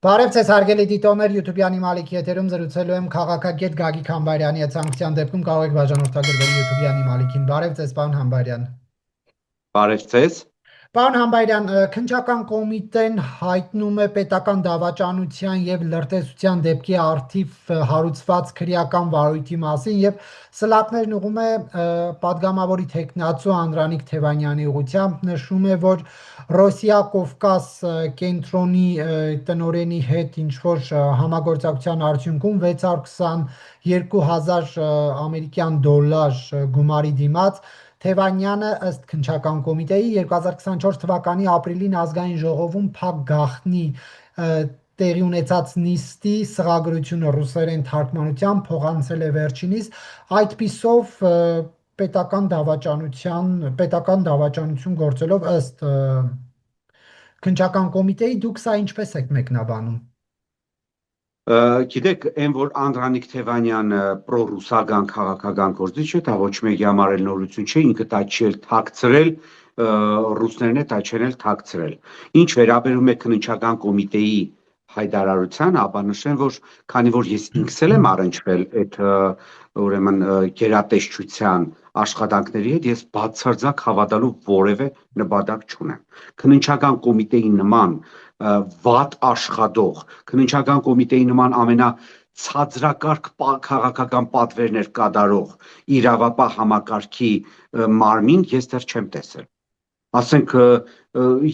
Բարև ձեզ հարգելի դիտողներ, YouTube-յանի Մալիքի եթերում զրուցելու եմ քաղաքագետ Գագիկ Համբարյանի հետ, ցանկության դեպքում կարող եք բաժանորդագրվել YouTube-յանի Մալիքին։ Բարև ձեզ, պարոն Համբարյան։ Բարև ձեզ։ Պարոն Համբարյան, քննչական կոմիտեն հայտնում է պետական դավաճանության եւ լրտեսության դեպքի առթիվ հարուցված քրեական վարույթի մասին եւ սլաքներն ուղում է падգամավորի տեխնացու Անդրանիկ Թևանյանի ուղղությամբ, նշում է, որ Ռոսիա Կովկաս կենտրոնի տնօրենի հետ ինչ որ համագործակցության արդյունքում 622,000 ամերիկյան դոլար գումարի դիմաց Թևանյանը ըստ քննչական կոմիտեի 2024 թվականի ապրիլին ազգային ժողովում փակ գաղտնի տեղի ունեցած նիստի սղագրությունը ռուսերեն թարգմանությամբ փոխանցել է վերջինիս, այդպիսով պետական դավաճանություն գործելով ըստ քննչական կոմիտեի դուք սա ինչպես եք մեկնաբանում։ Գիտեք, այն որ Անդրանիկ Թևանյանը պրոռուսական քաղաքական գործիչ է, դա ոչ մեկի համար էլ նորություն չէ, ինքը դա չի էլ թաքցրել, ռուսներն է դա չեն էլ թաքցրել։ Ինչ վերաբերում է քննչական կոմիտեի հայտարարության, ապա նշեմ, որ քանի որ ես ինքս էլ եմ առնչվել այդ ուրեմն գերատեսչության աշխատանքների հետ, ես բացարձակ հավատալու որևէ նպատակ չունեմ։ Քննչական կոմիտեի նման վատ աշխատող, քննչական կոմիտեի նման ամենացածրակարգ քաղաքական պատվերներ կատարող իրավապահ համակարգի մարմին ես դեռ չեմ տեսել։ Ասենք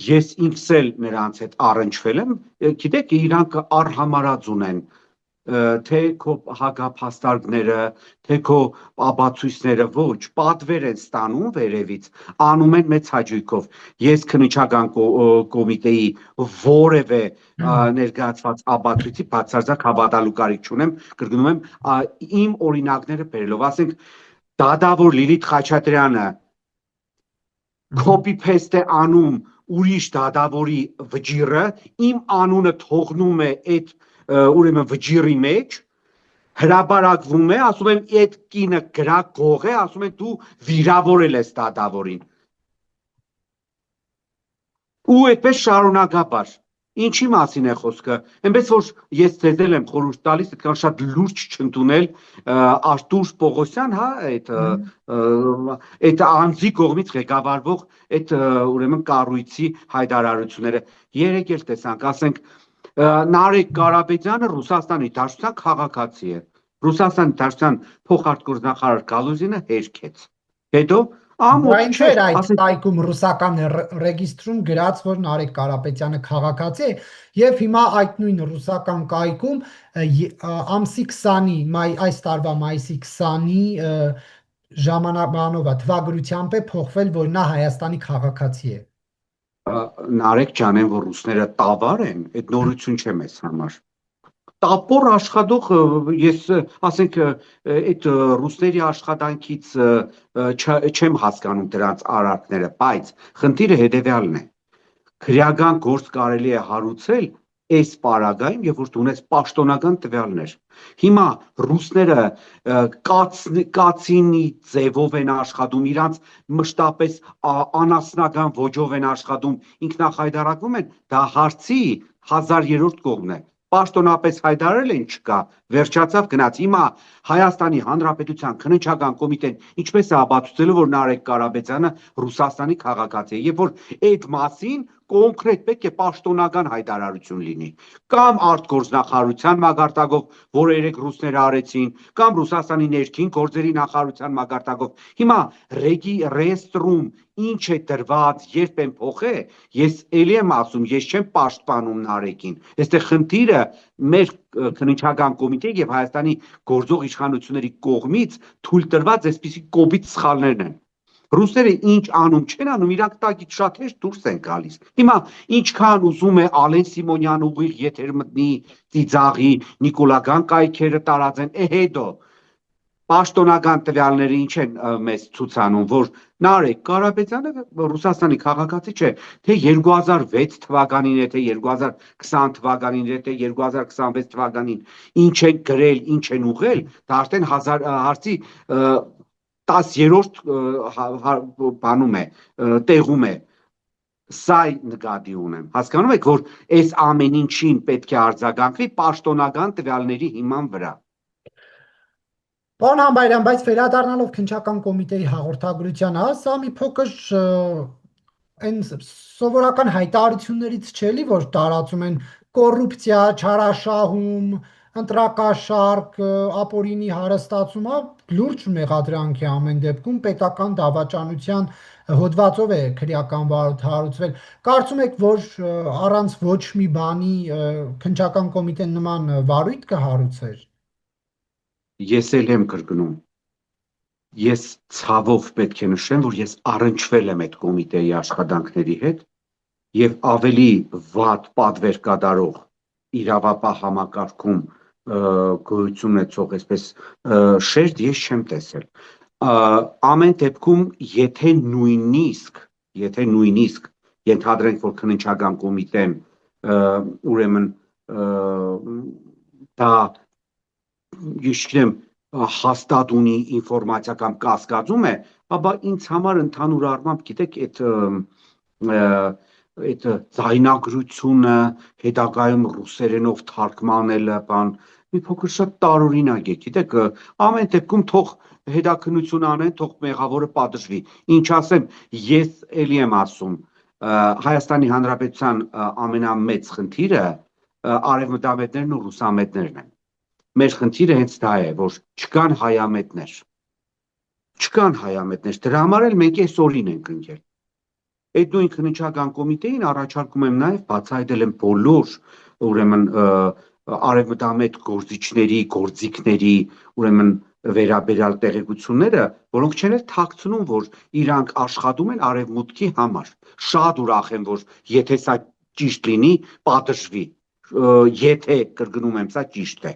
ես ինքս էլ նրանց հետ առնչվել եմ, գիտեք, իրանք առհամարած ունեն թե քո հակափաստարկները, թե քո ապացույցները ոչ, պատվեր են ստանում վերևից, անում են մեծ հաճույքով։ Ես քննչական կոմիտեի որևէ ներկայացված ապացույցի բացարձակ հավատալու կարիք չունեմ, կրկնում եմ, իմ օրինակները բերելով, ասենք դատավոր Լիլիթ Խաչատրյանը copy-paste է անում ուրիշ դատավորի վճիռը, իմ անունը թողնում է այդ ուրեմն վճիռի մեջ, հրապարակվում է, ասում եմ այդ կինը գրագող է, ասում են դու վիրավորել ես դատավորին։ Ու այդպես շարունակաբար։ Ինչի մասին է խոսքը, այնպես որ ես ձեզ եմ խորհուրդ տալիս այդքան շատ լուրջ չընդունել Արտուր Պողոսյան, հա, այդ անձի կողմից ղեկավարվող այդ ուրեմն կառույցի հայտարարությունները։ Երեք էլ տեսանք, ասենք Նարեկ Կարապետյանը Ռուսաստանի Դաշնության քաղաքացի է։ Ռուսաստանի Դաշնության փոխարտգործնախարար Գալուզինը հերքեց։ Հետո Այն չէր այդ այգում ռուսական ռեգիստրում գրած, որ Նարեկ Կարապետյանը քաղաքացի է, եւ հիմա այդ նույն ռուսական կայքում ամսի 20-ի այս տարվա մայիսի 20-ի ժամանակով թվագրությամբ է փոխվել, որ նա Հայաստանի քաղաքացի է։ Նարեկ ջան, որ ռուսները տավար են, այդ նորություն չէ մեզ համար։ Տապոր աշխատող, ես ասենք այդ ռուսների աշխատանքից չեմ հասկանում դրանց արարքները, բայց խնդիրը հետևյալն է։ Քրեական գործ կարելի է հարուցել այս պարագայում, երբ որ դու ունես պաշտոնական տվյալներ։ Հիմա ռուսները կացինի ձևով են աշխատում, իրանց մշտապես անասնական ոճով են աշխատում, ինքնախայտարարվում են, դա հարցի 1000-րդ կողմն է։ Պաշտոնապես հայտարարել են չկա, վերջացավ գնաց։ Հիմա Հայաստանի Հանրապետության քննչական կոմիտեն ինչպես է ապացուցելու, որ Նարեկ Կարապետյանը Ռուսաստանի քաղաքացի է, երբ որ այդ մասին կոնկրետ պետք է պաշտոնական հայտարարություն լինի, կամ արտգործնախարարության մակարդակով, որը երեք ռուսները արեցին, կամ Ռուսաստանի ներքին գործերի նախարարության մակարդակով։ Հիմա ռեեստրում ինչ է դրված, երբ են փոխե, ես էլի եմ ասում, ես չեմ պաշտպանում Նարեկին։ Այստեղ խնդիրը մեր քննչական կոմիտեի եւ Հայաստանի գործող իշխանությունների կողմից թույլ տրված այսպիսի կոպիտ սխալներն են։ Ռուսները ինչ անում չեն անում, իրանք տակից շատ հեշտ դուրս են գալիս։ Հիմա ինչքան ուզում է Ալեն Սիմոնյան ուղիղ եթեր մտնի, ծիծաղի, նիկոլական կայքերը տարածեն, հետո պաշտոնական տվյալները ինչ են մեզ ցուցանում, որ Նարեկ Կարապետյանը Ռուսաստանի քաղաքացի չէ, թե 2006 թվականին է, թե 2020 թվականին է, թե 2026 թվականին ինչ են գրել, ինչ են ուղղել, դա արդեն հարցի 10-րդ բանում է, տեղում է։ Սա նկատի ունեմ։ Հասկանում եք, որ այս ամեն ինչին պետք է արձագանքվի պաշտոնական տվյալների հիման վրա։ Պարոն Համբայրյան, բայց վերադառնալով քննչական կոմիտեի հաղորդագրությանը, սա մի փոքր այն սովորական հայտարարություններից չէ՞ որ տարածում են կոռուպցիա, չարաշահում, ընտրակաշառք, ապօրինի հարստացում, լուրջ մեղադրանք է ամեն դեպքում պետական դավաճանության հոդվածով է քրեական վարույթ հարուցվել։ Կարծում եք, որ առանց ոչ մի բանի քննչական կոմիտեն նման վարույթ կհարուցեր։ Ես էլ եմ կրկնում, ես ցավով պետք է նշեմ, որ ես առնչվել եմ այդ կոմիտեի աշխատանքների հետ եւ ավելի վատ պատվեր կատարող իրավապահ համակարգում գոյություն ունեցող այսպես շերտ ես չեմ տեսել։ Ամեն դեպքում, եթե նույնիսկ ենթադրենք, որ քննչական կոմիտեն ուրեմն դա ես չգիտեմ հաստատ ունի ինֆորմացիա կամ կասկածում է, ապա ինձ համար ընդհանուր առմամբ գիտեք այդ ձայնագրությունը հետագայում ռուսերենով թարգմանելը բան մի փոքր շատ տարօրինակ է, գիտեք, ամեն դեպքում թող հետաքննություն անեն, թող մեղավորը պատժվի։ Ինչ ասեմ, ես էլի եմ ասում, Հայաստանի Հանրապետության ամենամեծ խնդիրը արևմտամետներն ու ռուսամետներն են։ Մեր խնդիրը հենց դա է, որ չկան հայամետներ։ Չկան հայամետներ, դրա համար էլ մենք այս օրին ենք ընկել։ Այդ նույն քննչական կոմիտեին առաջարկում եմ նաև բացահայտել են բոլոր ուրեմն արևմտամետ գործիքների ուրեմն վերաբերյալ տեղեկությունները, որոնք չեն էլ թաքցնում, որ իրանք աշխատում են արևմուտքի համար։ Շատ ուրախ եմ, որ եթե սա ճիշտ լինի, պատժվի։ Եթե կրկնում եմ, սա ճիշտ է։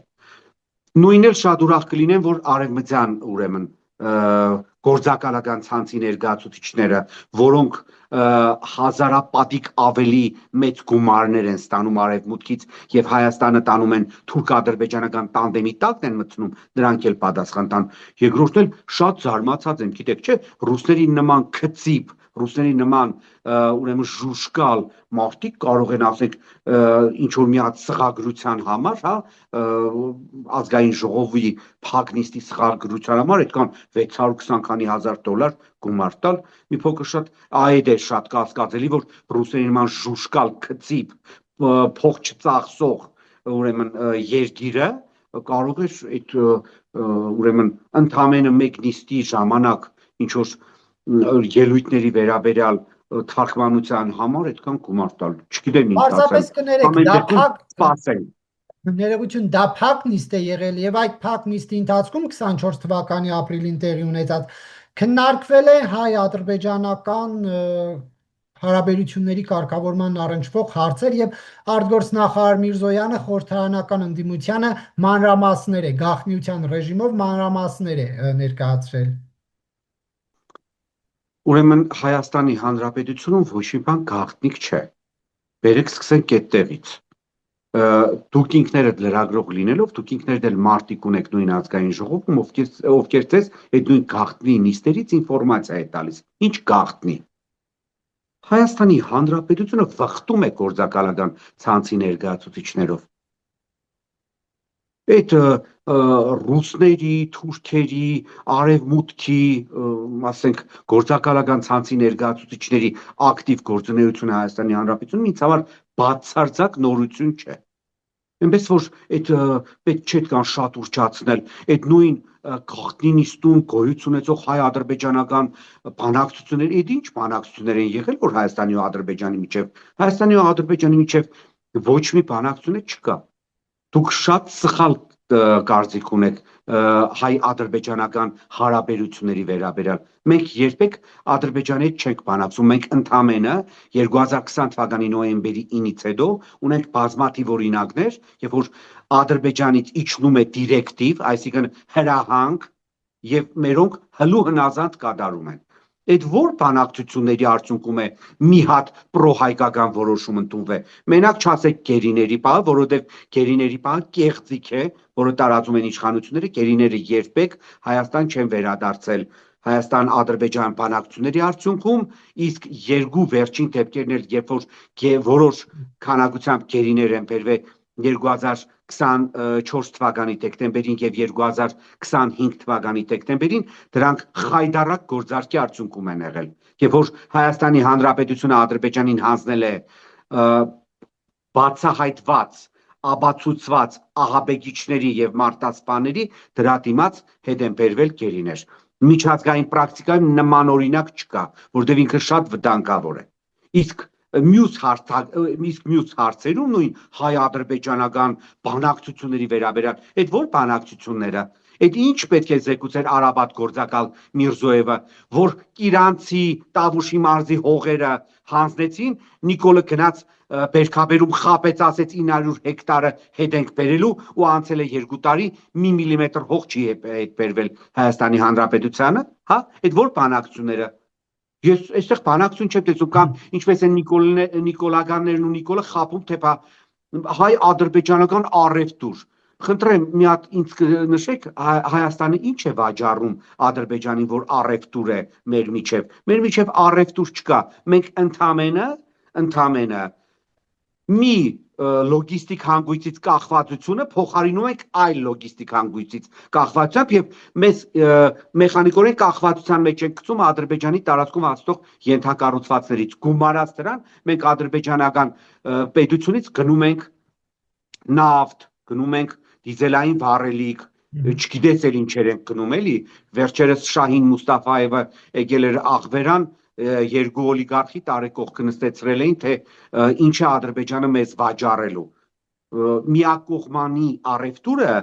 Նույնն էլ շատ ուրախ կլինեմ, որ արևմտյան ուրեմն գործակալական ցանցի ներկայացուցիչները, որոնք հազարապատիկ ավելի մեծ գումարներ են ստանում արևմուտքից եւ Հայաստանը տանում են թուրք-ադրբեջանական տանդեմի տակն են մտնում, նրանք էլ պատասխան տան։ Երկրորդն էլ շատ զարմացած եմ, գիտեք, չէ, ռուսների նման քծիպ, ռուսների նման ուրեմն ժուշկալ մարդիկ կարող են ասենք ինչ որ մի հատ սղագրության համար, հա, ազգային ժողովի փակնիստի սղագրության համար այդքան 620 քանի հազար դոլար գումար տալ, մի փոքր շատ այդ է շատ կասկածելի, որ ռուսների նման ժուշկալ քծիպ փող չծախսող ուրեմն երկիրը կարող է այդ ուրեմն ընդամենը մեկ նիստի ժամանակ ինչ որ ելույթների վերաբերյալ թարգմանության համար այդքան գումար տալ։ Չգիտեմ ինչ ասեմ։ Պարզապես կներեք, դա սպասենք։ Ներողություն, դա փակ նիստ է եղել եւ այդ փակ նիստի ընթացքում 24 թվականի ապրիլին տեղի ունեցած քննարկվել է հայ-ադրբեջանական հարաբերությունների կարգավորման առնչվող հարցեր եւ արտգործնախարար Միրզոյանը խորհրդարանական ընդդիմությանը մանրամասներ է, գաղտնիության ռեժիմով մանրամասներ է ներկայացրել։ Ուրեմն Հայաստանի Հանրապետությունում ոչ մի բան գաղտնիք չէ։ Բերեք սկսենք այդտեղից։ Դուք ինքներդ լրագրող լինելով, դուք ինքներդ էլ մարտիկ ունեք նույն ազգային ժողովում, ովքեր ձեզ այդ նույն գաղտնի նիստերից ինֆորմացիա է տալիս։ Ինչ գաղտնի։ Հայաստանի Հանրապետությունը վխտում է գործակալական ցանցի ներկայացուցիչներով։ Այդ ռուսների, թուրքերի, արևմուտքի, ասենք, գործակալական ցանցի ներկայացուցիչների ակտիվ գործունեությունը Հայաստանի Հանրապետությունում ինձ համար բացարձակ նորություն չէ։ Այնպես որ այդ պետք չէ այդքան շատ ուռճացնել, այդ նույն գաղտնի նիստում գոյություն ունեցող հայ-ադրբեջանական բանակցություններ, այդ ինչ բանակցություններ են եղել, որ Հայաստանի ու Ադրբեջանի միջև, Հայաստանի ու Ադրբեջանի միջև ոչ մի բանակցություն չկա։ Դուք շատ սխալ կարծիք ունեք հայ-ադրբեջանական հարաբերությունների վերաբերյալ։ Մենք երբեք Ադրբեջանի հետ չենք բանակցում, մենք ընդամենը 2020 թվականի նոյեմբերի 9-ից հետո ունենք բազմաթիվ օրինակներ, երբ որ Ադրբեջանից իջնում է դիրեկտիվ, այսինքն հրահանգ, եւ մերոնք հլու հնազանդ կատարում են։ Այդ որ բանակցությունների արդյունքում է մի հատ պրոհայկական որոշում ընդունվել։ Մենակ չասեք գերիների պահը, որովհետև գերիների պահը կեղծիք է, որը տարածում են իշխանությունները, գերիները երբեք Հայաստան չեն վերադարձել Հայաստան-Ադրբեջան բանակցությունների արդյունքում, իսկ երկու վերջին դեպքերն էլ, երբ որ որոշ քանակությամբ գերիներ են բերվել 2024 թվականի դեկտեմբերին եւ 2025 թվականի դեկտեմբերին, դրանք խայդառակ գործարքի արդյունքում են եղել։ Երբ որ Հայաստանի Հանրապետությունը Ադրբեջանին հանձնել է բացահայտված, ապացուցված ահաբեկիչների եւ մարտահրավերների, դրա դիմաց հետ են բերվել գերիներ։ Միջազգային պրակտիկայում նմանօրինակ չկա, որտեղ ինքը շատ վտանգավոր է։ Իսկ մյուս հարցերում նույն հայ-ադրբեջանական բանակցությունների վերաբերյալ, այդ որ բանակցությունները, այդ ինչ պետք է զեկուցեր Արաբատ գործակալ Միրզոևը, որ իրանցի Տավուշի մարզի հողերը հանձնեցին, Նիկոլը գնաց Բերքաբերում խապեց, ասեց 900 հեկտարը հետ ենք բերելու ու անցել է 2 տարի, մի միլիմետր հող չի հետ բերվել Հայաստանի Հանրապետությանը, հա, այդ որ բանակցությունները։ Ես այստեղ բանակցություն չեմ տեսնում, կամ ինչպես են Նիկոլականներն ու Նիկոլը խապում, թե հայ-ադրբեջանական առևտուր։ Խնդրեմ, մի հատ ինձ նշեք, Հայաստանը ինչ է վաճառում Ադրբեջանին, որ առևտուր է մեր միջև։ Մեր միջև առևտուր չկա։ Մենք ընդամենը մի լոգիստիկ հանգույցից կախվածությունը փոխարինում ենք այլ լոգիստիկ հանգույցից կախվածությամբ եւ մեզ մեխանիկորեն կախվածության մեջ ենք գցում Ադրբեջանի տարածքում հաստող ենթակառուցվածքներից։ Գումարած դրան, մենք ադրբեջանական պետությունից գնում ենք նավթ, գնում ենք դիզելային վառելիք, չգիտես էլ ինչեր ենք գնում, էլի։ Վերջերս Շահին Մուստաֆաևը եկել էր Աղվերան, երկու օլիգարխի տարեկողքը նստեցրել էին, թե ինչ է Ադրբեջանը մեզ վաճառելու։ Միակողմանի առևտուրը,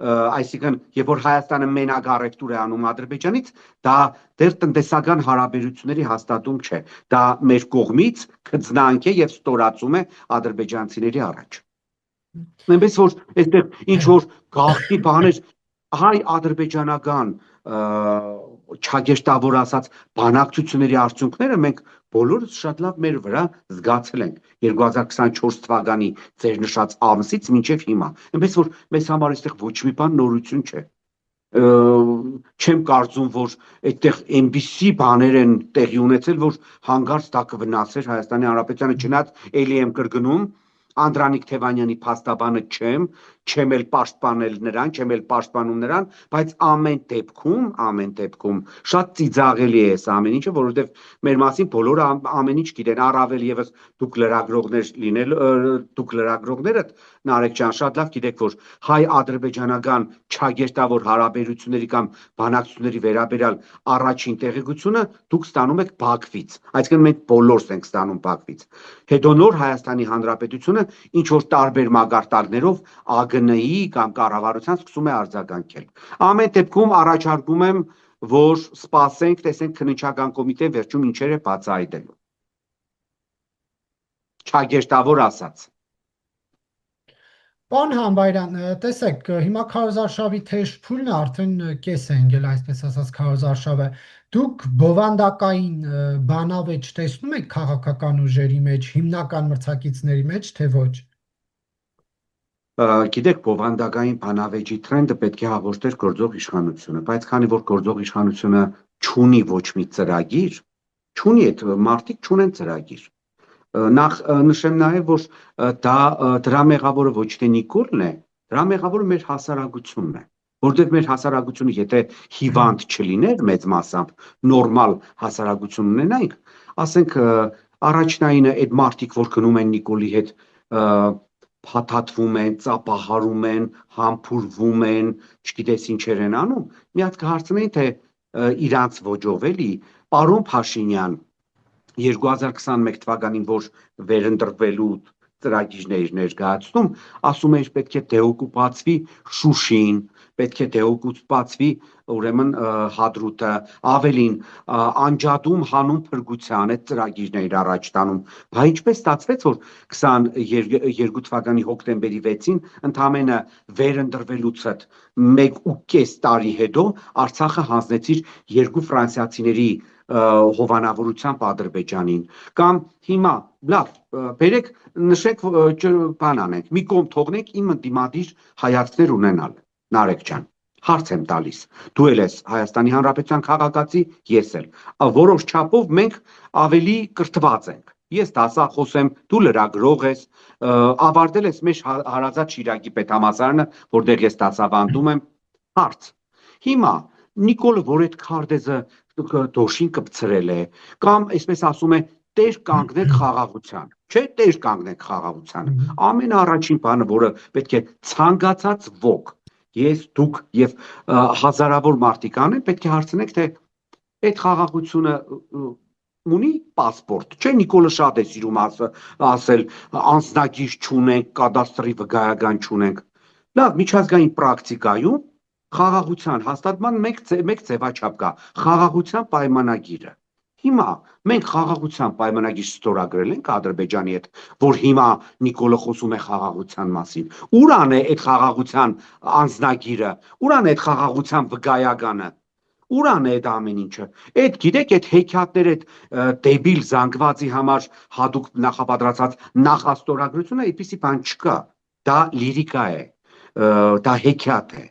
այսինքն, երբ որ Հայաստանը մենակ առևտուր է անում Ադրբեջանից, դա դեռ տնտեսական հարաբերությունների հաստատում չէ։ Դա մեր կողմից քծնանք է եւ ստորացում է ադրբեջանցիների առաջ։ Այնպես որ այստեղ ինչ որ գաղտնի բաներ հայ-ադրբեջանական չագեշտավոր ասած բանակցությունների արդյունքները մենք բոլորս շատ լավ մեր վրա զգացել ենք 2024 թվականի ձեր նշած ամսից մինչև հիմա։ Այնպես որ մեզ համար այստեղ ոչ մի բան նորություն չէ։ Չեմ կարծում, որ այդտեղ այնպիսի բաներ են տեղի ունեցել, որ հանկարծ դա կվնասեր Հայաստանի Հանրապետությանը, չնայած էլի եմ կրկնում, Անդրանիկ Թևանյանի փաստաբանը չեմ էլ պաշտպանել նրան, չեմ էլ պաշտպանում նրան, բայց ամեն դեպքում շատ ծիծաղելի է այս ամեն ինչը, որովհետև մեր մասին բոլորը ամեն ինչ գիտեն, առավել եւս դուք լրագրողներդ Նարեկ ջան, շատ լավ գիտեք, որ հայ-ադրբեջանական չագերտավոր հարաբերությունների կամ բանակցությունների վերաբերյալ առաջին տեղեկությունը դուք ստանում եք Բաքվից, այսինքն մենք բոլորս ենք ստանում Բաքվից։ Հետո նոր Հայաստանի Հանրապետությունը ինչ որ տարբեր մագարտակներով ԱԳՆ-ի կամ կառավարության սկսում է արձագանքել։ Ամեն դեպքում առաջարկում եմ, որ սպասենք, տեսենք քննչական կոմիտեն վերջում ինչեր է բացահայտելու։ Չագերտավոր ասած։ Պարոն Համբայրյան, տեսեք, հիմա քարոզարշավի թեժ փուլն արդեն կես է ընկել, այսպես ասած քարոզարշավը։ Դուք բովանդակային բանավեճ տեսնում եք քաղաքական ուժերի մեջ, հիմնական մրցակիցների մեջ, թե ոչ։ Գիտեք, բովանդակային բանավեճի թրենդը պետք է հաղորդեր գործող իշխանությունը, բայց քանի որ գործող իշխանությունը չունի ոչ մի ծրագիր, չունի այդ մարդիկ չունեն ծրագիր։ Նախ նշեմ նաև, որ դրա մեղավորը ոչ թե Նիկոլն է, դրա մեղավորը մեր հասարակությունն է, որտեղ մեր հասարակությունը եթե հիվանդ չլիներ մեծ մասամբ, նորմալ հասարակություն ունենայինք, ասենք առաջնայինը այդ մարդիկ, որ գնում են Նիկոլի հետ, փաթաթվում են, ծափահարում են, համբուրվում են, չգիտես ինչեր են անում, մի հատ կհարցնեին, թե իրանց ոճով էլի, պարոն Փաշինյան 2021 թվականին, որ վերընտրվելու ծրագիրներ ներկայացնում, ասում էր պետք է դեօկուպացվի Շուշին, պետք է դեօկուպացվի ուրեմն Հադրութը, ավելին անջատում հանուն փրկության այդ ծրագիրներ առաջ տանում։ Բայց ինչպես ստացվեց, որ 22 թվականի հոկտեմբերի 6-ին ընդամենը վերընտրվելուց 1.5 տարի հետո Արցախը հանձնեցիր երկու ֆրանսիացիների հովանավորությամբ Ադրբեջանին, կամ հիմա լավ, բերեք նշեք բան անենք, մի կողմ թողնենք իմ ընդդիմադիր հայացքներ ունենալ, Նարեկ ջան, Հարց եմ տալիս։ Դու էլ ես Հայաստանի Հանրապետության քաղաքացի, ես էլ։ Որոշ չափով մենք ավելի կրթված ենք։ Ես դասախոս եմ, դու լրագրող ես, ավարտել ես մեր հարազատ Շիրակի պետհամալսարանը, որտեղ ես դասավանդում եմ։ Հարց։ Հիմա Նիկոլը, որ այդ քարտեզը դոշին կպցրել է, կամ այսպես ասում է, տեր կանգնեք խաղաղության, չէ, տեր կանգնեք խաղաղությանը։ Ամենաառաջին բանը, որը պետք է ցանկացած ոք, ես, դուք եւ հազարավոր մարդիկ անեն, պետք է հարցնեք, թե այդ խաղաղությունը ունի պասպորտ, չէ, Նիկոլը շատ է սիրում ասել, անձնագիր չունենք, կադաստրի վկայական չունենք։ Լավ, միջազգային պրակտիկայում խաղաղության հաստատման մեկ ձևաչափ կա, խաղաղության պայմանագիրը։ Հիմա մենք խաղաղության պայմանագիր ստորագրել ենք Ադրբեջանի հետ, որ հիմա Նիկոլը խոսում է խաղաղության մասին։ Ուրան է այդ խաղաղության անձնագիրը, ուրան է այդ խաղաղության վկայականը, ուրան է այդ ամեն ինչը։ Այդ գիտեք, այդ հեքիաթներ, այդ դեբիլ զանգվածի համար հատուկ նախապատրաստած նախաստորագրությունը, այդպիսի բան չկա։ Դա լիրիկա է, դա հեքիաթ է։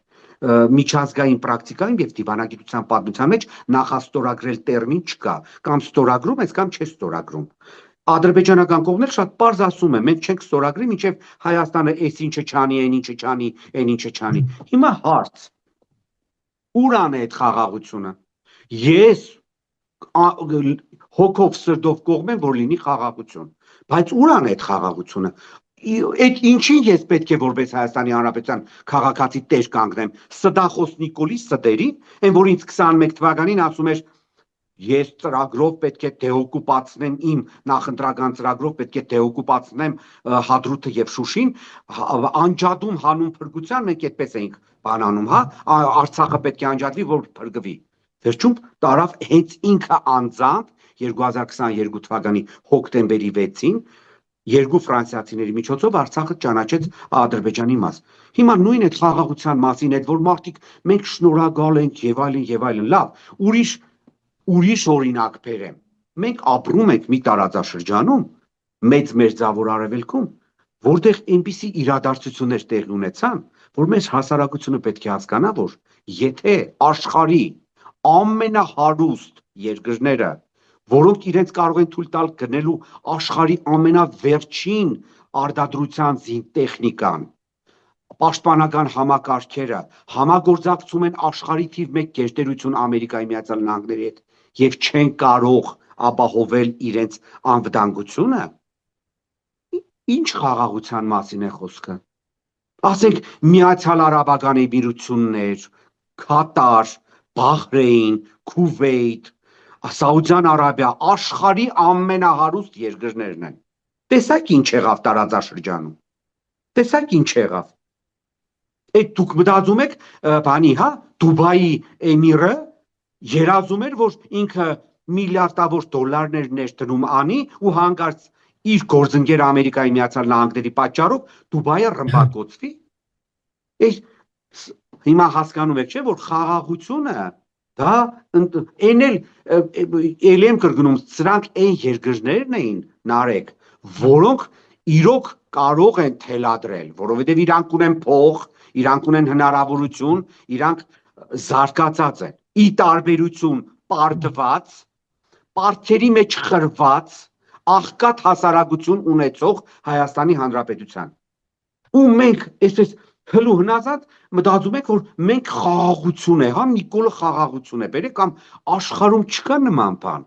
Միջազգային պրակտիկայում եւ դիվանագիտության պատմության մեջ նախաստորագրել տերմին չկա, կամ ստորագրում ես, կամ չես ստորագրում։ Ադրբեջանական կողմն էլ շատ պարզ ասում է, մենք չենք ստորագրի, մինչև Հայաստանը այս ինչը չանի, այն ինչը չանի, այն ինչը չանի։ Հիմա հարց. Ուրան է այդ խաղաղությունը։ Ես հոգով սրտով կողմ եմ, որ լինի խաղաղություն, բայց ուրան է այդ խաղաղությունը։ Այդ ինչին ես պետք է որպես Հայաստանի Հանրապետության քաղաքացի տեր կանգնեմ, Սդախոս Նիկոլի ստերին, այն որ ինձ 21 թվականին ասում էր, ես ծրագրով պետք է դեօկուպացնեմ, իմ նախընտրական ծրագրով պետք է դեօկուպացնեմ Հադրութը եւ Շուշին, անջատում հանուն փրկության, մենք այդպես էինք բանանում, հա, Արցախը պետք է անջատվի, որ փրկվի։ Վերջում տարավ հենց ինքը անձամբ 2022 թվականի հոկտեմբերի 6-ին երկու ֆրանսիացիների միջոցով Արցախը ճանաչեց Ադրբեջանի մաս։ Հիմա նույն այդ խաղաղության մասին, այդ որ մարդիկ մենք շնորհակալ ենք եւ այլն, լավ, ուրիշ օրինակ բերեմ։ Մենք ապրում ենք մի տարածաշրջանում, մեծ մերձավոր արևելքում, որտեղ այնպիսի իրադարձություններ տեղի ունեցան, որ մեր հասարակությունը պետք է հասկանա, որ եթե աշխարհի ամենահարուստ երկրները, որոնք իրենց կարող են թույլ տալ գնելու աշխարհի ամենավերջին արտադրության զինտեխնիկան, պաշտպանական համակարգերը, համագործակցում են աշխարհի թիվ 1 գերտերություն Ամերիկայի Միացյալ Նահանգների հետ եւ չեն կարող ապահովել իրենց անվտանգությունը, ինչ խաղաղության մասին է խոսքը։ Ասենք Միացյալ Արաբական Էմիրություններ, Քատար, Բահրեյն, Քուվեյթ, Սաուդյան Արաբիա, աշխարհի ամենահարուստ երկրներն են։ Տեսակ ինչ եղավ տարածաշրջանում։ Տեսակ ինչ եղավ։ Այդ դուք մտածում եք, բանի, հա, Դուբայի էմիրը երազում էր, որ ինքը միլիարդավոր դոլարներ ներդնում անի ու հանկարծ իր գործընկեր Ամերիկայի Միացյալ Նահանգների պատճառով Դուբայը ռմբակոծվի։ Հիմա հասկանում եք, չէ, որ խաղաղությունը դա էլ եմ կրկնում, սրանք այն երկրներն էին, Նարեկ, որոնք իրոք կարող են թելադրել, որովհետև իրանք ունեն փող, իրանք ունեն հնարավորություն, իրանք զարգացած են, ի տարբերություն պարտված, պարտքերի մեջ խրված, աղքատ հասարակություն ունեցող Հայաստանի Հանրապետության։ Ու մենք այսպես հլու հնազատ մտածում եք, որ մենք խաղաղություն է, հա, Նիկոլը խաղաղություն է բերել, կամ աշխարհում չկա նման բան։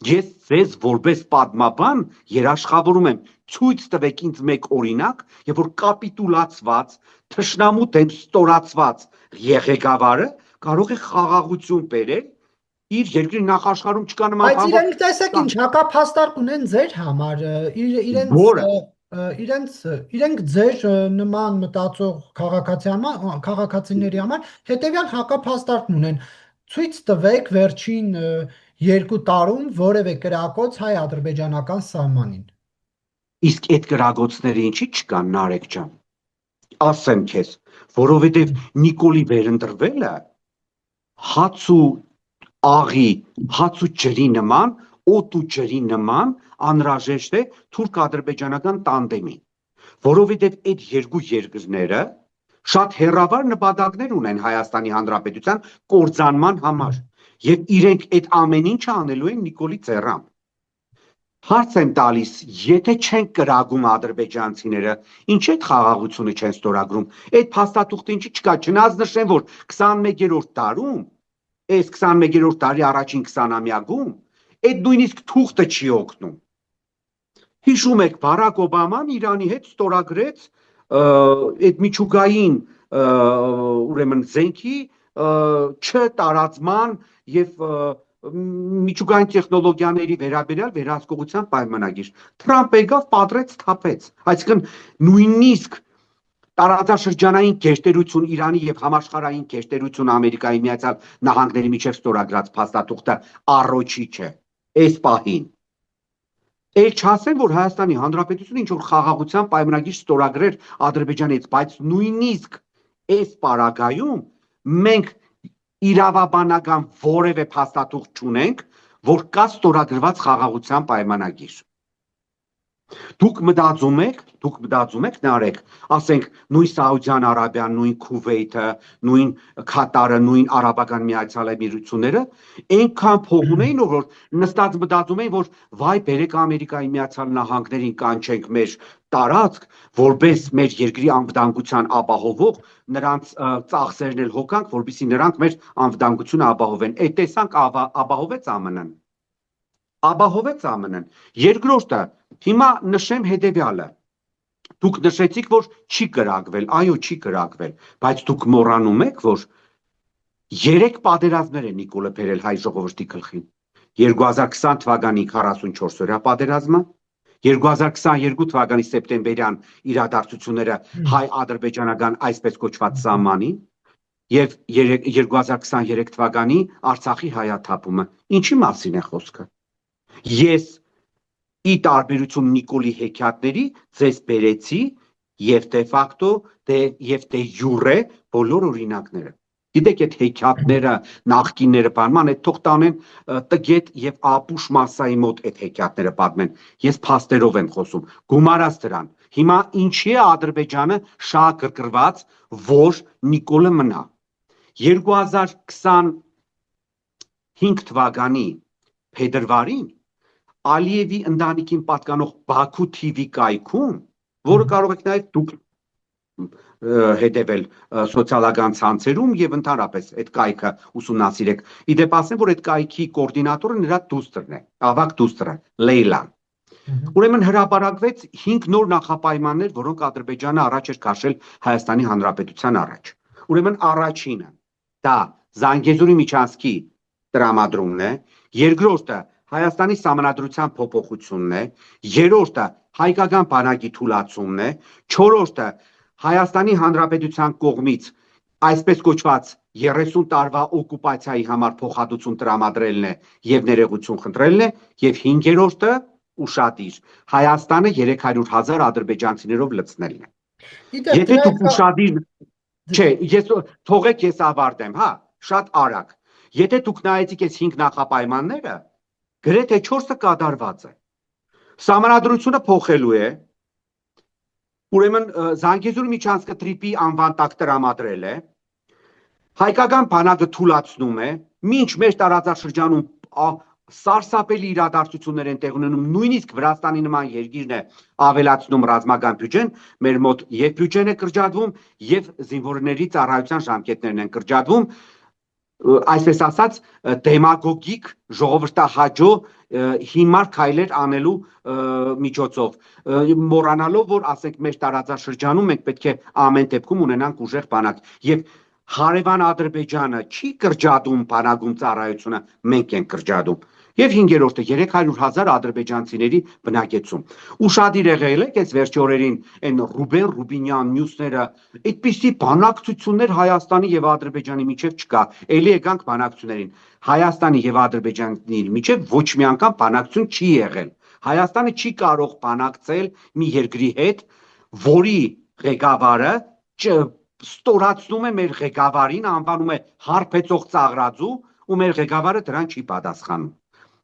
Ես ձեզ որպես պատմաբան երաշխավորում եմ, ցույց տվեք ինձ մեկ օրինակ, եւ որ կապիտուլացված, թշնամու դեմ ստորացված ղեկավարը կարող է խաղաղություն բերել իր երկրի նախաշխարհում չկա նման բան։ Բայց իրենք տեսեք ինչ հակափաստարկ ունեն ձեր համար, իրենք ձեր նման մտածող քաղաքացիների համար հետեւյալ հակափաստարկն ունեն. ցույց տվեք վերջին 2 տարում որևէ կրակոց հայ-ադրբեջանական սահմանին։ Իսկ այդ կրակոցները ինչի չկան, Նարեկ ջան։ Ասեմ քեզ, որովհետև Նիկոլի վերընտրվելը հաց ու աղի, հաց ու ջրի նման, օդ ու ջրի նման անհրաժեշտ է թուրք-ադրբեջանական տանդեմին, որովհետև այդ երկու երկրները շատ հեռավար նպատակներ ունեն Հայաստանի Հանրապետության կործանման համար եւ իրենք այդ ամեն ինչը անելու են Նիկոլի ձեռամբ։ Հարց եմ տալիս, եթե չեն կրակում ադրբեջանցիները, ինչ այդ խաղաղությունը չեն ստորագրում։ Այդ փաստաթուղթը ինչի չկա, չնայած նշեն, որ 21-րդ տարում, այս 21-րդ տարի առաջին 20-ամյակում, այդ նույնիսկ թուղթը չի օգնում։ Հիշում եք, Բարակ Օբաման Իրանի հետ ստորագրեց այդ միջուկային ուրեմն զենքի չտարածման եւ միջուկային տեխնոլոգիաների վերաբերյալ վերահսկողության պայմանագիր։ Թրամփ եկավ, պատրեց, թափեց։ Այսինքն նույնիսկ տարածաշրջանային գերտերություն Իրանի եւ համաշխարհային գերտերություն Ամերիկայի Միացյալ Նահանգների միջև ստորագրած փաստաթուղթը առողջի չէ։ Այս պահին Էլ չասեմ, որ Հայաստանի Հանրապետությունը ինչ-որ խաղաղության պայմանագիր ստորագրեր Ադրբեջանից, բայց նույնիսկ այս պարագայում մենք իրավաբանական որևէ փաստաթուղթ չունենք, որ կա ստորագրված խաղաղության պայմանագիր։ Դուք մտածում եք, նարեկ, ասենք նույն Սաուդյան Արաբիան, նույն Քուվեյթը, նույն Քատարը, նույն Արաբական Միացյալ Էմիրությունները այնքան փող ունեին, որ նստած մտածում էին, որ վայ, բերեք Ամերիկայի Միացյալ Նահանգներին կանչենք մեր տարածք, որպես մեր երկրի անվտանգության ապահովող, նրանց ծախսերն էլ հոգանք, որպեսզի նրանք մեր անվտանգությունը ապահովեն։ Այդ տեսանք ապահովեց ԱՄՆ-ն։ Ապահովեց ԱՄՆ-ն։ Երկրորդը, հիմա նշեմ հետևյալը։ Դուք նշեցիք, որ չի կրակվել, այո, չի կրակվել, բայց դուք մոռանում եք, որ 3 պատերազմներ է Նիկոլը բերել հայ ժողովրդի գլխին։ 2020 թվականի 44-օրյա պատերազմը, 2022 թվականի սեպտեմբերյան իրադարձությունները հայ-ադրբեջանական այսպես կոչված սահմանին եւ 2023 թվականի Արցախի հայաթափումը։ Ինչի մասին է խոսքը։ Ես ի տարբերություն Նիկոլի հեքիաթների ձեզ բերեցի եւ դե ֆակտո եւ դե յուրե բոլոր օրինակները։ Գիտեք, այդ հեքիաթները, նախկինները բանման, այդ թող տանեն Տգետ եւ Ապուշ Մասայի մոտ այդ հեքիաթները պատմեն։ Ես փաստերով եմ խոսում։ Գումարած դրան։ Հիմա ինչի է Ադրբեջանը շահագրգռված, որ Նիկոլը մնա։ 2025 թվականի փետրվարին Ալիևի ընտանիքին պատկանող Բաքու TV կայքում, որը կարող եք նաև դուք հետևել սոցիալական ցանցերում եւ ընդհանրապես այդ կայքը ուսումնասիրեք։ Իդեպ ասեմ, որ այդ կայքի կոորդինատորը նրա դուստրն է, ավագ դուստրը, Լեյլան։ Ուրեմն հրապարակվեց 5 նոր նախապայմաններ, որոնք Ադրբեջանը առաջ էր քաշել Հայաստանի Հանրապետության առաջ։ Ուրեմն առաջինը դա Զանգեզուրի միջանցքի տրամադրումն է, երկրորդը Հայաստանի սահմանադրության փոփոխությունն է, երրորդը հայկական բանակի թուլացումն է, չորրորդը Հայաստանի Հանրապետության կողմից այսպես կոչված 30 տարվա օկուպացիայի համար փոխհատուցում տրամադրելն է եւ ներողություն խնդրելն է, եւ հինգերորդը ուշադիր Հայաստանը 300,000 ադրբեջանցիներով լցնելն է։ Եթե դուք ուշադիր չէ, թողեք ես ավարտեմ, հա, շատ արագ։ Եթե դուք նայեցիք այս 5 նախապայմանները, գրեթե 4-ը կատարված է։ Սահմանադրությունը փոխելու է։ Ուրեմն Զանգեզուրի միջանցքը տրիպի անվան տակ տրամադրել է։ Հայկական բանակը թուլացնում է, մինչ մեր տարածաշրջանում սարսափելի իրադարձություններ են տեղ ունենում, նույնիսկ Վրաստանի նման երկիրն է ավելացնում ռազմական բյուջեն, մեր մոտ եւ բյուջեն է կրճատվում եւ զինվորների ծառայության ժամկետներն են կրճատվում, այսպես ասած դեմագոգիկ ժողովրդահաճո հիմար քայլեր անելու միջոցով, մոռանալով, որ ասենք մեր տարածաշրջանում մենք պետք է ամեն դեպքում ունենանք ուժեղ բանակ եւ հարևան Ադրբեջանը չի կրճատում բանակում ծառայությունը, մենք ենք կրճատում։ Եվ հինգերորդը 300,000 ադրբեջանցիների բնակեցում։ Ուշադիր եղել եք այս վերջի օրերին այն Ռուբեն Ռուբինյան մյուսները, այդպիսի բանակցություններ Հայաստանի եւ Ադրբեջանի միջև չկա։ Էլի եկանք բանակցություններին։ Հայաստանի եւ Ադրբեջանի միջև ոչ մի անգամ բանակցություն չի եղել։ Հայաստանը չի կարող բանակցել մի երկրի հետ, որի ղեկավարը ստորացնում է մեր ղեկավարին, անվանում է հարբեցող ծաղրածու ու մեր ղեկավարը դրան չի պատասխանում։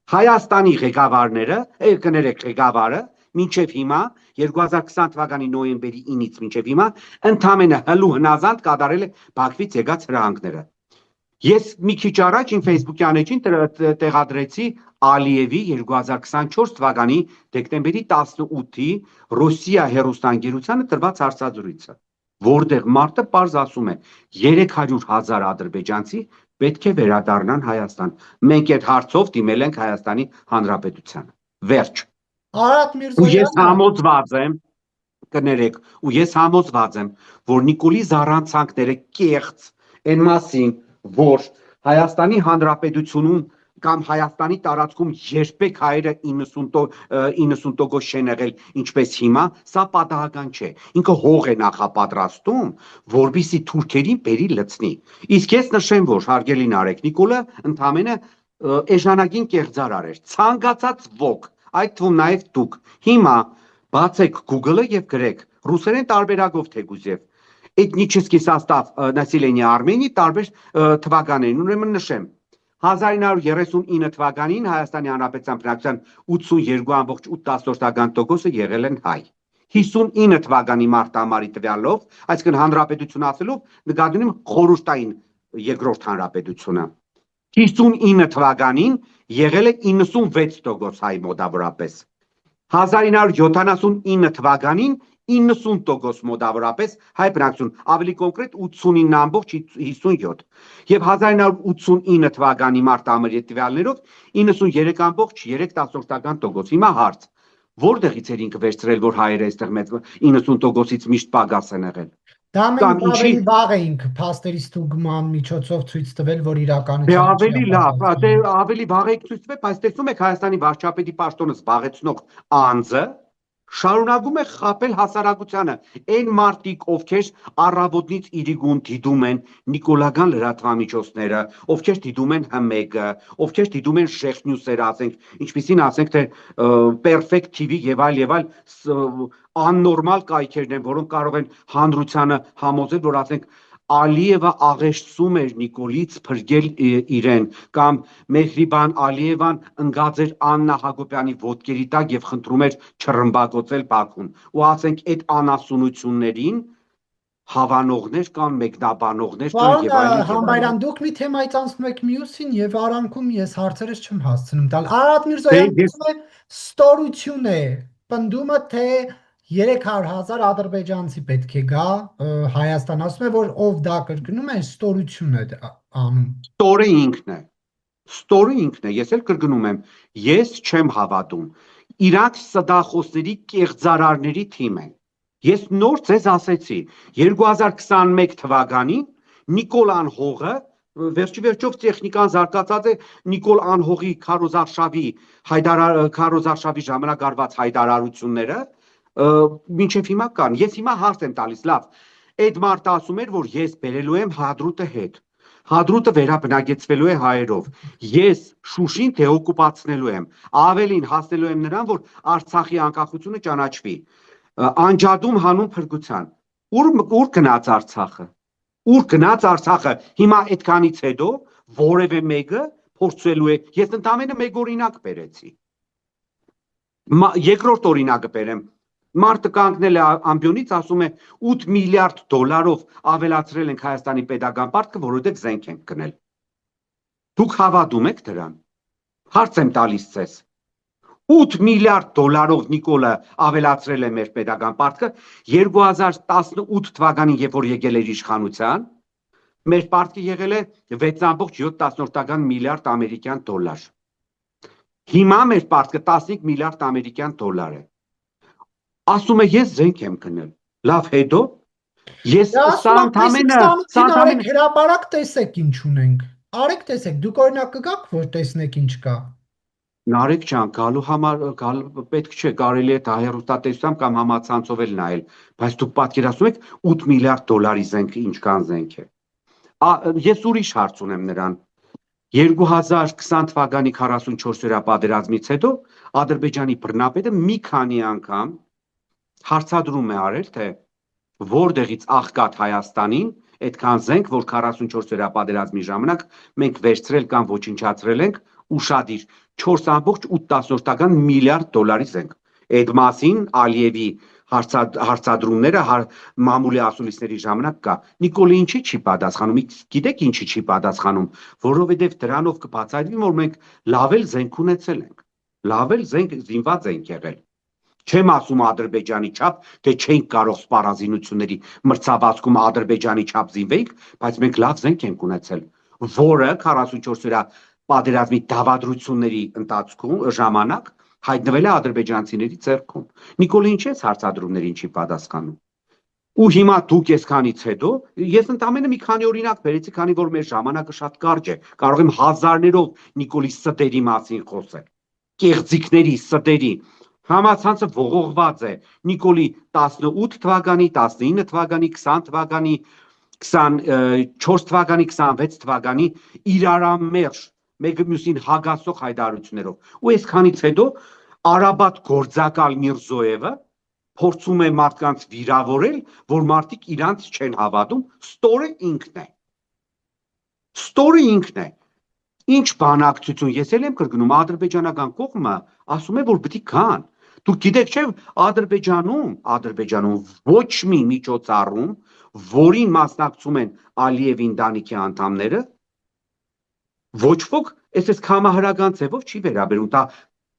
Հայաստանի ղեկավարները, կներեք ղեկավարը մինչև հիմա 2020 թվականի նոյեմբերի 9-ից մինչև հիմա ընդամենը հլու հնազանդ կատարել է Բաքվից եկած հրահանգները։ Ես մի քիչ առաջ իմ Facebook-յան էջին տեղադրեցի Ալիևի 2024 թվականի դեկտեմբերի 18-ի Ռուսիա հեռուստաընկերությանը տրված հարցազրույցը, որտեղ մարդը պարզ ասում է 300,000 ադրբեջանցի պետք է վերադառնան Հայաստան։ Մենք այդ հարցով դիմել ենք Հայաստանի Հանրապետությանը։ Վերջ։ Արարատ Ու ես Միրզոյանը համոզված եմ, կներեք, ու ես համոզված եմ, որ Նիկոլի զառանցանքները կեղծ այն մասին, որ Հայաստանի Հանրապետությունում կամ Հայաստանի տարածքում երբեք հայերը 90% չեն եղել ինչպես հիմա, սա պատահական չէ։ Ինքը հող է նախապատրաստում, որբիսի թուրքերին բերի լցնի։ Իսկ ես նշեմ, որ հարգելի Նարեկ Նիկոլը ընդամենը էժանագին կեղծարար էր, ցանկացած ոք, այդ թվում նաև դուք։ Հիմա բացեք Google-ը եւ գրեք ռուսերեն տարբերակով թեկուզև Էթնический состав населения Արմենիի տարբեր թվականներին, ուրեմն նշեմ 1939 թվականին Հայաստանի Հանրապետության բնակչության 82.8% եղել են հայ։ 59 թվականի մարտամարի տվյալով, այսինքն հանրապետություն ասելով նկատի ունեմ խորհրդային երկրորդ հանրապետությունը։ 59 թվականին եղել է 96% հայ մոտավորապես։ 1979 թվականին 90% մոտավորապես հայ բնակչություն, ավելի կոնկրետ 89.57 եւ 1989 թվականի մարտամարի տվյալներով 93.3%։ Հիմա հարց, որտեղից էր ինքը վերցրել, որ հայերը այստեղ մեծ 90%-ից միշտ պակաս են եղել։ դա մենք ավելի վաղ էինք փաստերի ստուգման միջոցով ցույց տվել, որ իրականությունը ավելի լավ, ավելի վաղ եք ցույց տվել, բայց տեսնում եք Հայաստանի վարչապետի պաշտոնը զբաղեցնող անձը շարունակում է խաբել հասարակությանը, այն մարդիկ, ովքեր առավոտից իրիկուն դիտում են նիկոլական լրատվամիջոցները, ովքեր դիտում են ՀՄԵԳ-ը, ովքեր դիտում են Շեխնյուսերը, ասենք, ինչպիսին ասենք թե Perfect TV եւ այլ աննորմալ կայքերն են, որոնք կարող են հանրությանը համոզել, որ ասենք Ալիևը աղեշտում էր Նիկոլից փրկել իրեն, կամ Մեհրիբան Ալիևան ընկած էր Աննա Հակոբյանի ոտքերի տակ եւ խնդրում էր չռմբակոծել Բաքուն։ Ու ասենք այդ անասունություններին հավանողներ կան, մեկնաբանողներ կան եւ այլն։ Համբայրան, դուք մի թեմայից անցնում եք մյուսին եւ արանքում ես հարցերս չեմ հասցնում տալ։ Արարատ Միրզոյանը ասում է ստորություն է, պնդումը թե 300,000 ադրբեջանցի պետք է գա Հայաստան, ասում է, որ ով դա կրկնում է, ստորություն է անում։ Ստորը ինքն է։ Ստորը ինքն է, ես էլ կրկնում եմ, ես չեմ հավատում։ Իրանք ստախոսների կեղծարարների թիմ են։ Ես նոր ձեզ ասեցի, 2021 թվականին Նիկոլ Անհողը, վերջի վերջով տեխնիկան զարգացած է Նիկոլ Անհողի Քարոզարշավի ժամանակ արված հայտարարությունները մինչև հիմա կան։ Ես հիմա հարց եմ տալիս, լավ, այդ մարդը ասում էր, որ ես բերելու եմ Հադրութը հետ։ Հադրութը վերաբնակեցվելու է հայերով։ Ես Շուշին դեօկուպացնելու եմ, ավելին հասնելու եմ նրան, որ Արցախի անկախությունը ճանաչվի։ Անջատում հանուն փրկության։ Ուր գնաց Արցախը։ Ուր գնաց Արցախը։ Հիմա այդքանից հետո որևէ մեկը փորձելու է։ Ես ընդամենը մեկ օրինակ բերեցի։ Երկրորդ օրինակը բերեմ։ Մարդը կանգնել է ամբյոնից, ասում է 8 միլիարդ դոլարով ավելացրել ենք Հայաստանի պետական պարտքը, որովհետև զենք ենք գնել։ Դուք հավատում եք դրան։ Հարց եմ տալիս ձեզ։ 8 միլիարդ դոլարով Նիկոլը ավելացրել է մեր պետական պարտքը 2018 թվականին, երբ որ եկել էր իշխանության, մեր պարտքը եղել է 6.7 միլիարդ ամերիկյան դոլար։ Հիմա մեր պարտքը 15 միլիարդ ամերիկյան դոլար է։ Ասում է ես զենք եմ գնել։ Լավ, հետո ես սա ընդամենը հրապարակ տեսեք ինչ ունենք։ Արեք տեսեք, դուք օրինակ կգաք, որ տեսնեք ինչ կա։ Նարեկ ջան, գալու համար պետք չէ, կարելի է հեռուստատեսությամբ կամ համացանցով էլ նայել, բայց դուք պատկերացնում եք 8 միլիարդ դոլարի զենքը ինչքան զենք է։ Ես ուրիշ հարց ունեմ նրան։ 2020 թվականի 44-օրյա պատերազմից հետո Ադրբեջանի բռնապետը մի քանի անգամ հարցադրում է արել, թե որտեղից աղքատ Հայաստանին այդքան զենք, որ 44-օրյա պատերազմի ժամանակ մենք վերցրել կամ ոչնչացրել ենք, ուշադիր 4.8 միլիարդ դոլարի զենք։ Այդ մասին Ալիևի հարցադրումները մամուլի ասուլիսների ժամանակ կա։ Նիկոլը ինչի չի պատասխանում, գիտեք ինչի չի պատասխանում, որովհետև դրանով կբացատրվի, որ մենք լավ էլ զենք ունեցել ենք, լավ էլ զինված ենք եղել։ Չեմ ասում Ադրբեջանի չափ, թե չենք կարող սպառազինությունների մրցավազքում Ադրբեջանի չափ զինվեինք, բայց մենք լավ զենք ենք ունեցել, որը 44 օրյա պատերազմի դավադրությունների ընթացքում ժամանակ հայտնվել է ադրբեջանցիների ձեռքում։ Նիկոլը ինչ է հարցադրումներին չի պատասխանում։ Ու հիմա դուք այսքանից հետո ես ընդամենը մի քանի օրինակ բերեցի, քանի որ մեր ժամանակը շատ կարճ է, կարող եմ հազարներով Նիկոլի ստերի մասին խոսել, կեղծիքների, ստերի։ Համացանցը ողողված է Նիկոլի 18 թվականի, 19 թվականի, 20 թվականի, 24 թվականի, 26 թվականի իրարամերժ մեկը մյուսին հագասող հայտարարություններով։ Ու այսքանից հետո Արաբատ գործակալ Միրզոևը փորձում է մարդկանց վիրավորել, որ մարդիկ իրանց չեն հավատում, ստորը ինքն է։ Ստորը ինքն է։ Ինչ բանակցություն, ես էլ եմ կրկնում, ադրբեջանական կողմը ասում է, որ պետք է գան։ Դուք գիտեք չէ, Ադրբեջանում ոչ մի միջոցառում, որին մասնակցում են Ալիևի ընտանիքի անդամները, ոչ ոք այս կամահարական ձևով չի վերաբերում, դա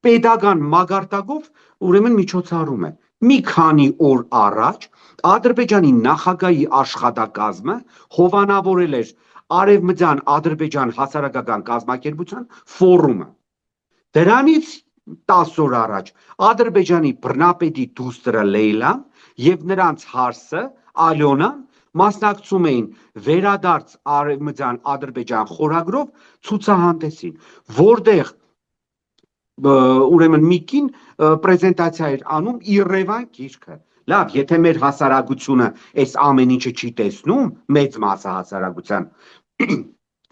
պետական մագարտակով ուրեմն միջոցառում է։ Մի քանի օր առաջ Ադրբեջանի նախագահի աշխատակազմը հովանավորել էր Արևմտյան Ադրբեջան հասարակական կազմակերպության ֆորումը։ Դրանից 10 օր առաջ Ադրբեջանի բռնապետի դուստրը Լեյլան եւ նրանց հարսը Ալյոնան մասնակցում էին վերադարձ Արևմտյան Ադրբեջան խորագրով ցուցահանդեսին, որտեղ ուրեմն միկին պրեզենտացիա էր անում Իռևան գիրքը։ Լավ, եթե մեր հասարակությունը այս ամեն ինչը չի տեսնում, մեծ մասը հասարակության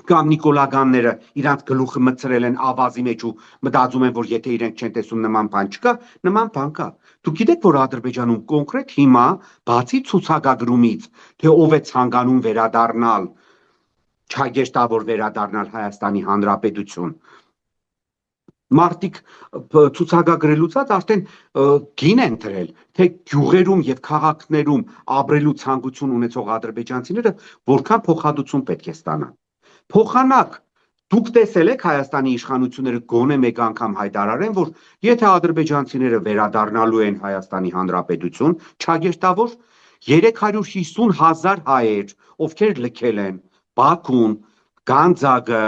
կամ նիկոլագանները իրանց գլուխը մտցրել են ավազի մեջ ու մտածում են, որ եթե իրենք չեն տեսնում նման բան չկա, նման բան կա։ Դուք գիտեք, որ Ադրբեջանում կոնկրետ հիմա բացի ցուցակագրումից, թե ով է ցանկանում վերադառնալ, չագեշտավոր վերադառնալ Հայաստանի Հանրապետություն, մարդիկ ցուցակագրելուց արդեն գին են դրել, թե գյուղերում եւ քաղաքներում ապրելու ցանկություն ունեցող ադրբեջանցիները որքան փոխհատուցում պետք է ստանան։ Փոխանակ դուք տեսել եք Հայաստանի իշխանությունները գոնե մեկ անգամ հայտարարեն, որ եթե ադրբեջանցիները վերադառնալու են Հայաստանի Հանրապետություն, չագեշտավոր 350,000 հայեր, ովքեր լքել են Բաքուն, Գանձակը,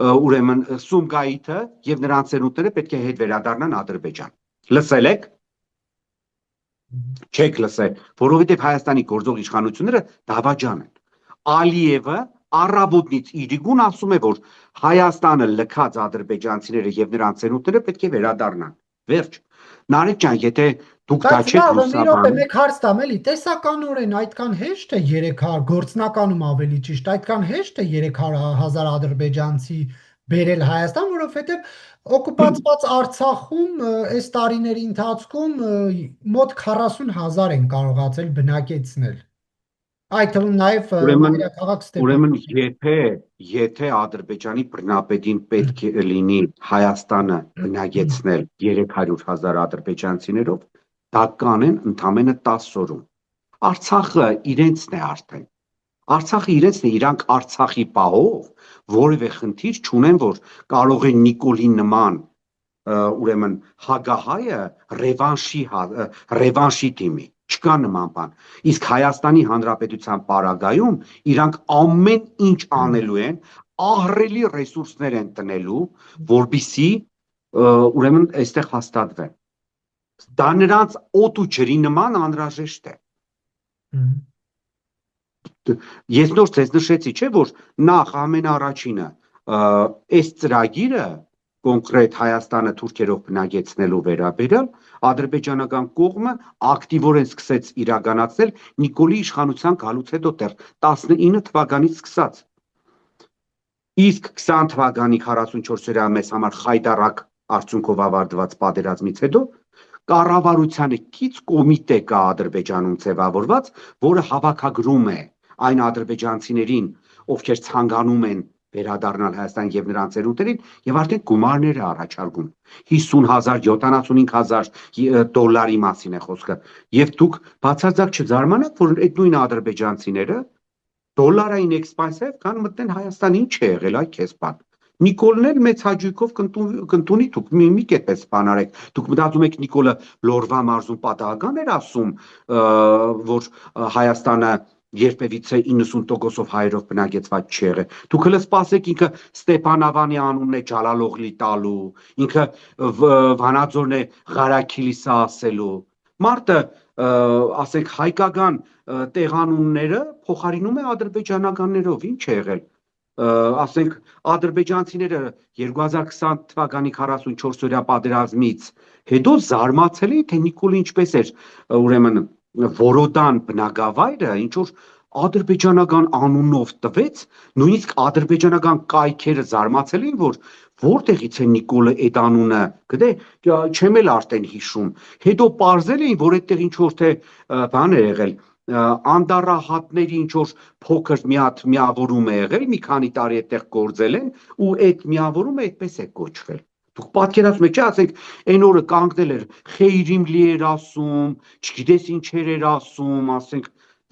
ուրեմն Սումգայիթը եւ նրանց ծերունքները պետք է հետ վերադառնան Ադրբեջան։ Լսել եք։ Չեք լսել, որովհետև Հայաստանի գործող իշխանությունները դավաճան են։ Ալիևը առավոտից իրիկուն ասում է, որ Հայաստանը լքած ադրբեջանցիները եւ նրանց ծերունքները պետք է վերադառնան։ Վերջ։ Նարեկ ջան, եթե դուք դա չեք լուսաբանում, մեկ հարց տամ էլի, տեսականորեն այդքան հեշտ է 300 գործնականում ավելի ճիշտ, այդքան հեշտ է 300,000 ադրբեջանցի բերել Հայաստան, որովհետև օկուպացված Արցախում այս տարիների ընթացքում մոտ 40,000 են կարողացել բնակեցնել։ Այդ թվում նաև մայրաքաղաք Ուրեմն եթե Ադրբեջանի բռնապետին պետք է լինի Հայաստանը բնակեցնել 300,000 ադրբեջանցիներով, դա կանեն ընդամենը 10 օրում։ Արցախը իրենցն է արդեն։ Արցախը իրենցն է, իրանք Արցախի պահով որևէ խնդիր չունեն, որ կարող են Նիկոլի նման ուրեմն հագահայը ռևանշի դիմի։ Չկա նման բան։ Իսկ Հայաստանի Հանրապետության պարագայում իրանք ամեն ինչ անելու են, ահռելի ռեսուրսներ են տնելու, որբիսի ուրեմն այստեղ հաստատվեն։ Դա նրանց օդ ու ջրի նման անհրաժեշտ է։ Ես նոր ձեզ նշեցի, չէ՞ որ նախ ամենաառաջինը այս ծրագիրը կոնկրետ Հայաստանը թուրքերով բնակեցնելու վերաբերյալ ադրբեջանական կողմը ակտիվորեն սկսեց իրականացնել Նիկոլի իշխանության գալուց հետո դեռ 19 թվականից սկսած։ Իսկ 20 թվականի 44-օրյա մեզ համար խայտառակ արդյունքով ավարտված պատերազմից հետո կառավարությանը կից կոմիտե կա Ադրբեջանում ձևավորված, որը հավաքագրում է այն ադրբեջանցիներին, ովքեր ցանկանում են վերադառնալ Հայաստան եւ նրանց ծերունիներին եւ արդեն գումարներ է առաջարկում 50,000 $70,000 մասին է խոսքը եւ դուք բացարձակ չզարմանաք որ այդ նույն ադրբեջանցիները դոլարային էքսպանսիայով կան մտնեն Հայաստան ինչ է եղել այ քեզ բան Նիկոլն էլ մեծ հաճույքով կընտունի դուք մի կետպես բան արեք դուք մտածում եք Նիկոլը Լորվա մարզում պատահական էր ասում որ Հայաստանը երբևիցե 90%-ով հայերով բնակեցված չի եղել։ Դուք հենց սպասեք ինքը Ստեփանավանի անունն է Ջալալօղլի տալու, ինքը Վանաձորն է Ղարաքիլիսա ասելու։ Մարտը, ասենք հայկական տեղանունները փոխարինում է ադրբեջանականներով, ինչ է եղել։ Ասենք ադրբեջանցիները 2020 թվականի 44-օրյա պատերազմից հետո զարմացել էին թե Նիկոլը ինչպես էր ուրեմն Որոդան բնակավայրը ինչ որ ադրբեջանական անունով տվեց նույնիսկ ադրբեջանական կայքերը զարմացել էին որ որտեղից է Նիկոլը այդ անունը գտե չեմ էլ արդեն հիշում հետո պարզել էին որ այդտեղ ինչ որ թե բան է եղել անդառահատների ինչ որ փոքր մի հատ միավորում է եղել մի քանի տարի այդտեղ գործել են ու այդ միավորումը այդպես է կոչվել Դուք պատկերացնում եք, չէ՞, ասենք, այն օրը կանգնել էր Խեյրիմլի էր ասում, չգիտես ինչեր էր ասում, ասենք,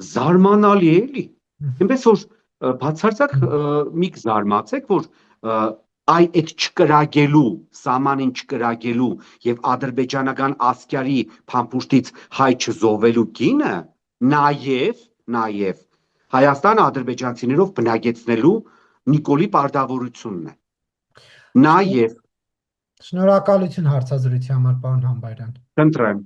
զարմանալի է էլի։ Այնպես որ բացարձակ մի զարմացեք, որ այդ չկրագելու, սահմանին չկրագելու եւ ադրբեջանական ասկյարի փամփուշտից հայ չզովելու կինը նաեւ Հայաստանը ադրբեջանցիներով բնակեցնելու Նիկոլի պարտավորությունն է։ Նաեւ Շնորհակալություն հարցազրույցի համար, պարոն Համբարյան։ Խնդրեմ